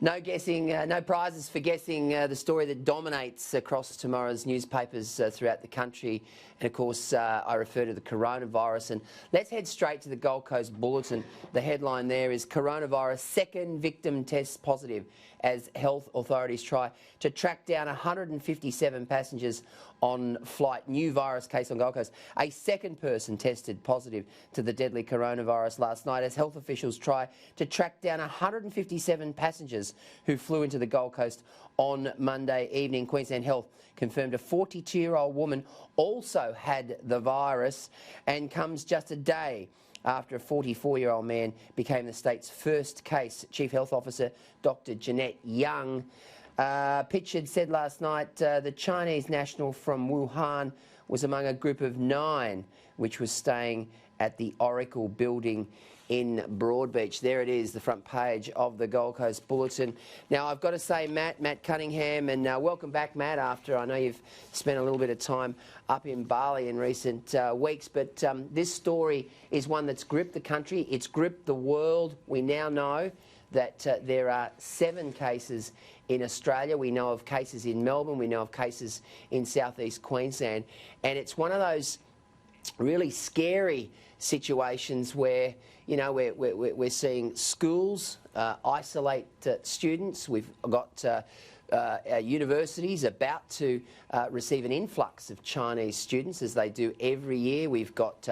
No guessing, no prizes for guessing the story that dominates across tomorrow's newspapers throughout the country. And of course, I refer to the coronavirus. And let's head straight to the Gold Coast Bulletin. The headline there is coronavirus second victim tests positive as health authorities try to track down 157 passengers on flight. New virus case on Gold Coast. A second person tested positive to the deadly coronavirus last night as health officials try to track down 157 passengers who flew into the Gold Coast on Monday evening. Queensland Health confirmed a 42-year-old woman also had the virus and comes just a day after a 44-year-old man became the state's first case. Chief Health Officer Dr Jeanette Young Pitchard said last night the Chinese national from Wuhan was among a group of 9 which was staying at the Oracle building in Broadbeach. There it is, the front page of the Gold Coast Bulletin. Now, I've got to say, Matt Cunningham, and welcome back, Matt, after I know you've spent a little bit of time up in Bali in recent weeks, but this story is one that's gripped the country, it's gripped the world. We now know that there are 7 cases in Australia. We know of cases in Melbourne, we know of cases in southeast Queensland, and it's one of those really scary situations where, you know, we're seeing schools isolate students. We've got universities about to receive an influx of Chinese students, as they do every year. We've got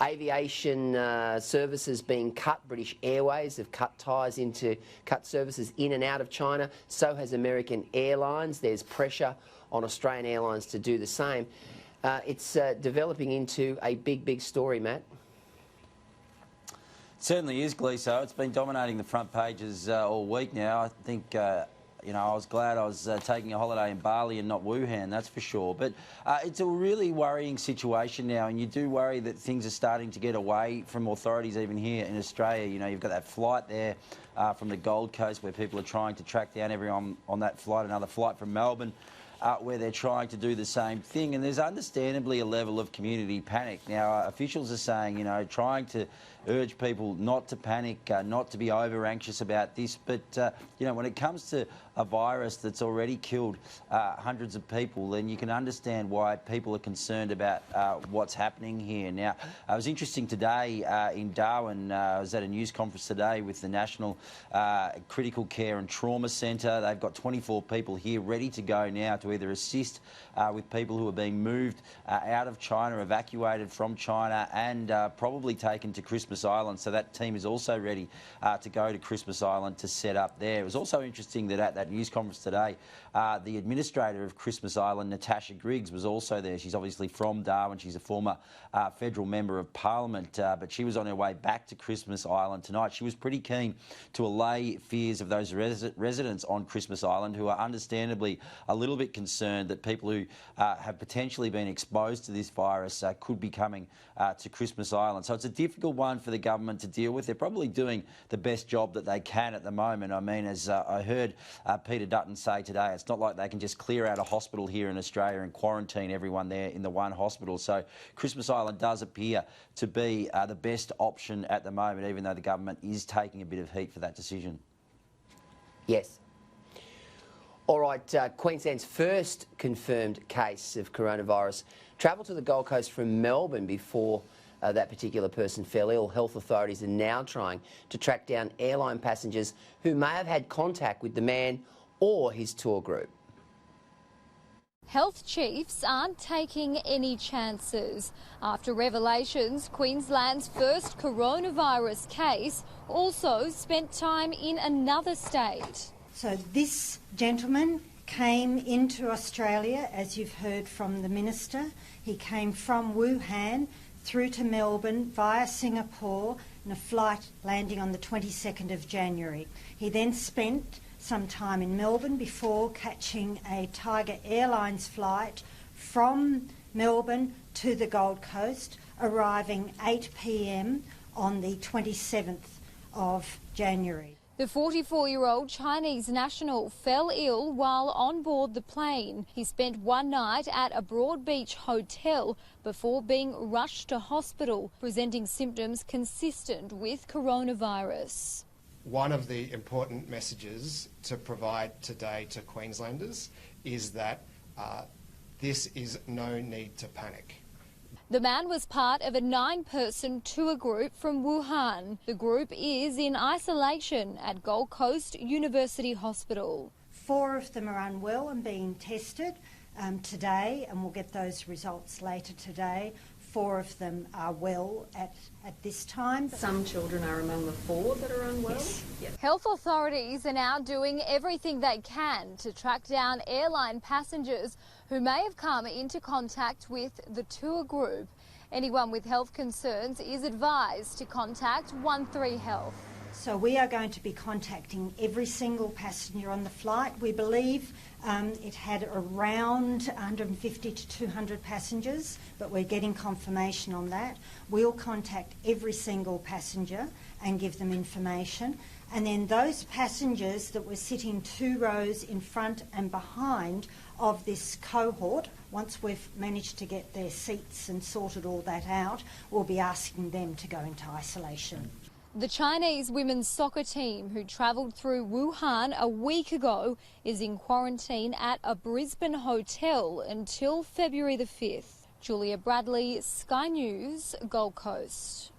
aviation services being cut. British Airways have cut services in and out of China. So has American Airlines. There's pressure on Australian Airlines to do the same. It's developing into a big story, Matt. It certainly is, Gleeson. It's been dominating the front pages all week now. I think, you know, I was glad I was taking a holiday in Bali and not Wuhan, that's for sure. But it's a really worrying situation now, and you do worry that things are starting to get away from authorities even here in Australia. You know, you've got that flight there from the Gold Coast where people are trying to track down everyone on that flight, another flight from Melbourne, where they're trying to do the same thing, and there's understandably a level of community panic. Now, officials are saying, you know, trying to urge people not to panic, not to be over anxious about this, but, you know, when it comes to a virus that's already killed hundreds of people, then you can understand why people are concerned about what's happening here. Now, it was interesting today in Darwin, I was at a news conference today with the National Critical Care and Trauma Centre. They've got 24 people here ready to go now to either assist with people who are being moved out of China, evacuated from China, and probably taken to Christmas Island. So that team is also ready to go to Christmas Island to set up there. It was also interesting that at that news conference today, the administrator of Christmas Island, Natasha Griggs, was also there. She's obviously from Darwin. She's a former federal member of Parliament, but she was on her way back to Christmas Island tonight. She was pretty keen to allay fears of those residents on Christmas Island who are understandably a little bit concerned that people who have potentially been exposed to this virus could be coming to Christmas Island. So it's a difficult one for the government to deal with. They're probably doing the best job that they can at the moment. I mean, as I heard Peter Dutton say today, it's not like they can just clear out a hospital here in Australia and quarantine everyone there in the one hospital. So Christmas Island does appear to be the best option at the moment, even though the government is taking a bit of heat for that decision. Yes. All right, Queensland's first confirmed case of coronavirus travelled to the Gold Coast from Melbourne before that particular person fell ill. Health authorities are now trying to track down airline passengers who may have had contact with the man or his tour group. Health chiefs aren't taking any chances. After revelations, Queensland's first coronavirus case also spent time in another state. So this gentleman came into Australia, as you've heard from the Minister. He came from Wuhan through to Melbourne via Singapore in a flight landing on the 22nd of January. He then spent some time in Melbourne before catching a Tiger Airlines flight from Melbourne to the Gold Coast, arriving 8 p.m. on the 27th of January. The 44-year-old Chinese national fell ill while on board the plane. He spent one night at a Broadbeach hotel before being rushed to hospital, presenting symptoms consistent with coronavirus. one of the important messages to provide today to Queenslanders is that this is no need to panic. The man was part of a 9-person tour group from Wuhan. The group is in isolation at Gold Coast University Hospital. 4 of them are unwell and being tested today, and we'll get those results later today. 4 of them are well at this time. Some children are among the 4 that are unwell? Yes. Yep. Health authorities are now doing everything they can to track down airline passengers who may have come into contact with the tour group. Anyone with health concerns is advised to contact 13 Health. So we are going to be contacting every single passenger on the flight. We believe it had around 150 to 200 passengers, but we're getting confirmation on that. We'll contact every single passenger and give them information. And then those passengers that were sitting 2 rows in front and behind of this cohort, once we've managed to get their seats and sorted all that out, we'll be asking them to go into isolation. The Chinese women's soccer team, who travelled through Wuhan a week ago, is in quarantine at a Brisbane hotel until February the 5th. Julia Bradley, Sky News, Gold Coast.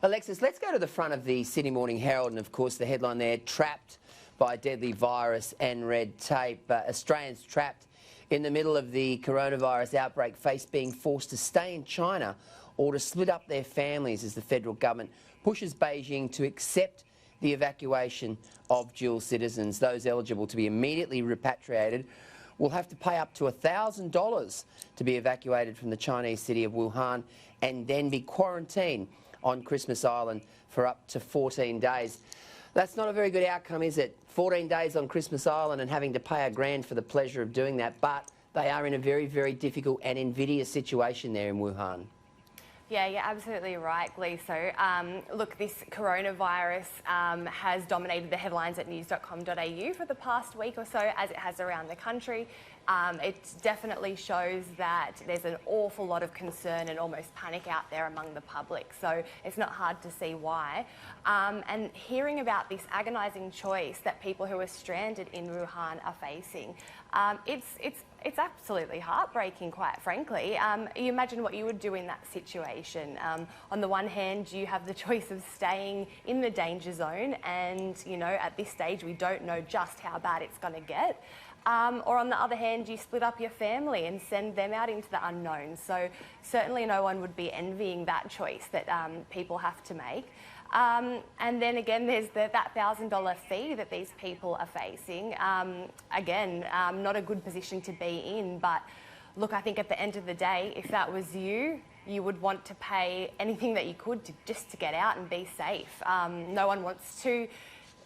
Alexis, let's go to the front of the Sydney Morning Herald, and of course the headline there, trapped by deadly virus and red tape. Australians trapped in the middle of the coronavirus outbreak face being forced to stay in China or to split up their families as the federal government pushes Beijing to accept the evacuation of dual citizens. Those eligible to be immediately repatriated will have to pay up to $1,000 to be evacuated from the Chinese city of Wuhan and then be quarantined on Christmas Island for up to 14 days. That's not a very good outcome, is it? 14 days on Christmas Island and having to pay $1,000 for the pleasure of doing that, but they are in a very, very difficult and invidious situation there in Wuhan. Yeah, you're absolutely right, Gleeson. Look, this coronavirus has dominated the headlines at news.com.au for the past week or so, as it has around the country. It definitely shows that there's an awful lot of concern and almost panic out there among the public. So it's not hard to see why. And hearing about this agonising choice that people who are stranded in Wuhan are facing, it's absolutely heartbreaking, quite frankly. You imagine what you would do in that situation. On the one hand, you have the choice of staying in the danger zone, and you know, at this stage we don't know just how bad it's going to get. Or on the other hand, you split up your family and send them out into the unknown. So certainly no one would be envying that choice that people have to make. And then again, there's that $1,000 fee that these people are facing. Again, not a good position to be in, but look, I think at the end of the day, if that was you, you would want to pay anything that you could just to get out and be safe. No one wants to,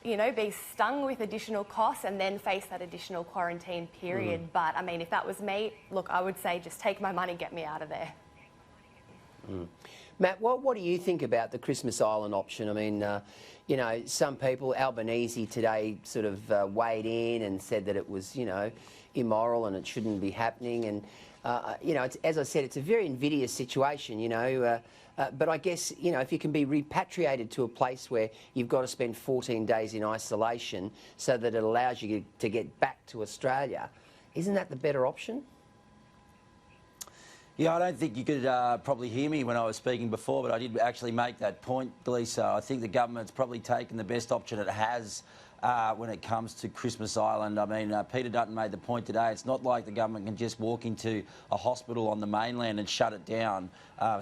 you know, be stung with additional costs and then face that additional quarantine period. But I mean, if that was me, look, I would say just take my money, get me out of there. Matt, what do you think about the Christmas Island option? I mean, you know, some people, Albanese today sort of weighed in and said that it was, you know, immoral and it shouldn't be happening. And, you know, as I said, it's a very invidious situation, you know. But I guess, you know, if you can be repatriated to a place where you've got to spend 14 days in isolation so that it allows you to get back to Australia, isn't that the better option? Yeah, I don't think you could probably hear me when I was speaking before, but I did actually make that point, Gleeson. I think the government's probably taken the best option it has when it comes to Christmas Island. I mean, Peter Dutton made the point today, it's not like the government can just walk into a hospital on the mainland and shut it down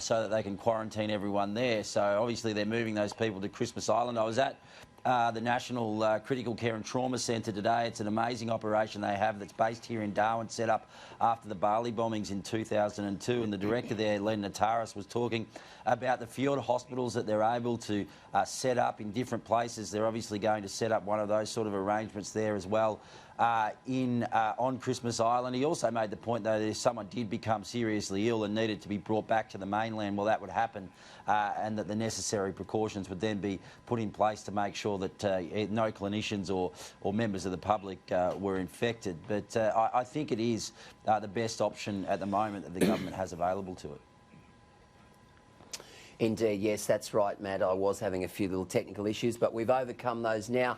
so that they can quarantine everyone there. So obviously they're moving those people to Christmas Island. I was at the National Critical Care and Trauma Centre today. It's an amazing operation they have that's based here in Darwin, set up after the Bali bombings in 2002. And the director there, Len Nataris, was talking about the field hospitals that they're able to set up in different places. They're obviously going to set up one of those sort of arrangements there as well on Christmas Island. He also made the point, though, that if someone did become seriously ill and needed to be brought back to the mainland, well, that would happen, and that the necessary precautions would then be put in place to make sure that no clinicians or members of the public were infected. But I think it is the best option at the moment that the government has available to it. Indeed, yes, that's right, Matt. I was having a few little technical issues, but we've overcome those now.